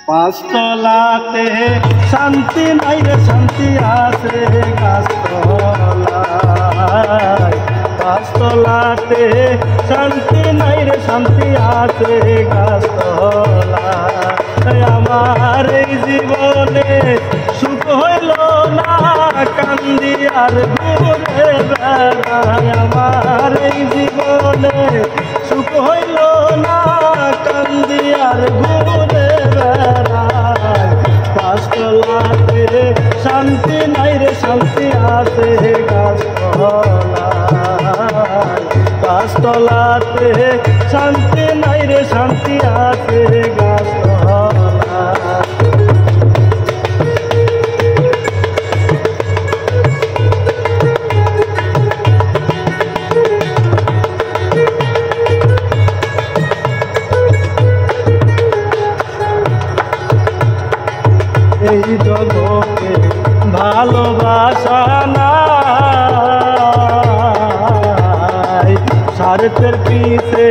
পাঁচতলাতে শান্তি নাই রে শান্তি আছে গাছতলায়। পাঁচতলাতে শান্তি নাই রে শান্তি আছে গাছতলায়। আমার এই জীবনে সুখ হইল না কান্দি আর ঘুরে বেড়ায়। আমার এই জীবনে সুখ হইল না কান্দি আর ঘুরে বেড়ায়। পাঁচতলাতে শান্তি নাই রে শান্তি আছে গাছতলায়। পাঁচতলাতে শান্তি নাই রে শান্তি আছে গাছতলায়। এই জগতে ভালোবাসা নাই, স্বার্থের পিছে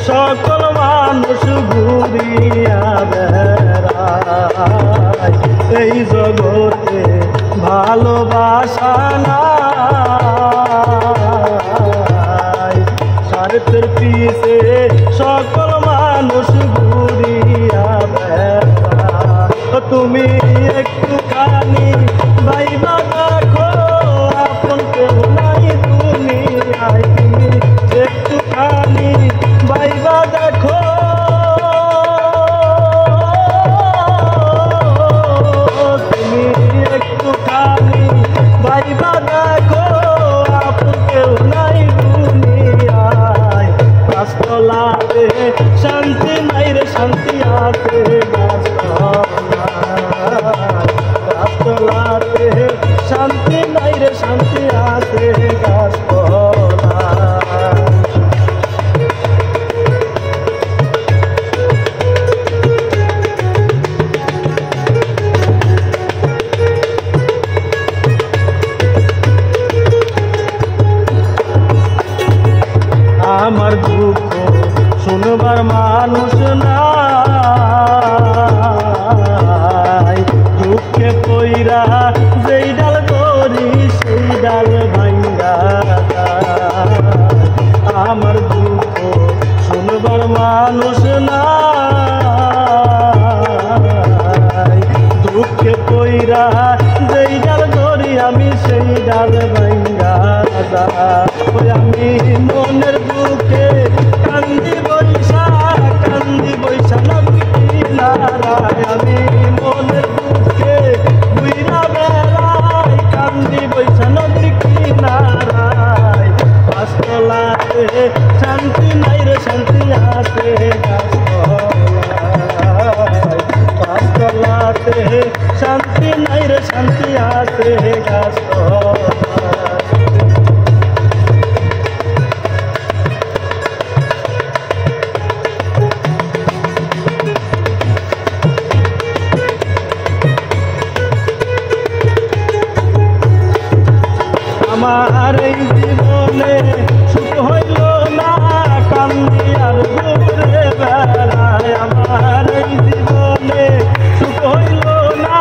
সকল মানুষ ঘুরিয়া বেড়ায়। এই জগতে ভালোবাসা নাই, স্বার্থের পিছে সকল মানুষ ঘুরিয়া বেড়ায়। তুমি একটুখানি ভাইবা দেখো আপন কেউ নাই দুনিয়ায়। তুমি একটুখানি ভাইবা দেখো, তুমি একটুখানি ভাইবা দেখো আপন কেউ নাই দুনিয়ায়। পাঁচতলাতে শান্তি নাই রে শান্তি আছে গাছতলাতে শান্তি নাই রে শান্তি আছে গাছতলায়। আমার দুঃখ শুনবার মানুষ নাই, দুঃখে পইরা যেই ডাল করি সেই ডাল ভাঙ্গা যায়। আমার দুঃখ শুনবার মানুষ নাই, দুঃখে পইরা যেই ডাল করি আমি সেই ডাল ভাঙ্গা যায়। আমি মনের দুঃখে কান্দি বৈশা নদী কিনারায়। আমি মনের দুঃখে বুইরা বেড়াই কান্দি বৈশা নদী কিনারায়। পাঁচতলাতে শান্তি নাই রে শান্তি আছে গাছতলায়। পাঁচতলাতে শান্তি নাই রে শান্তি আছে গাছতলায়। আমার এই জীবনে সুখ হইল না কান্দি আর ঘুরে বেড়ায়। আমার এই জীবনে সুখ হইল না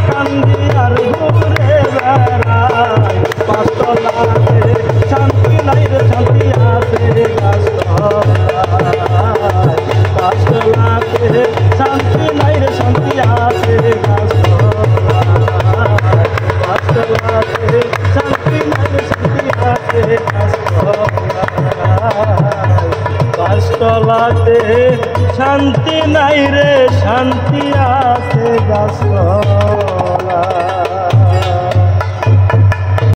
কান্দি আর ঘুরে বেড়ায়। পাঁচতলাতে শান্তি নাই রে শান্তি আছে গাছতলায়। পাঁচতলাতে শান্তি নাই রে শান্তি আছে গাছতলায়। পাঁচতলাতে শান্তি নাই রে শান্তি আছে গাছতলায়। পাঁচতলাতে শান্তি নাই রে শান্তি আছে গাছতলায়।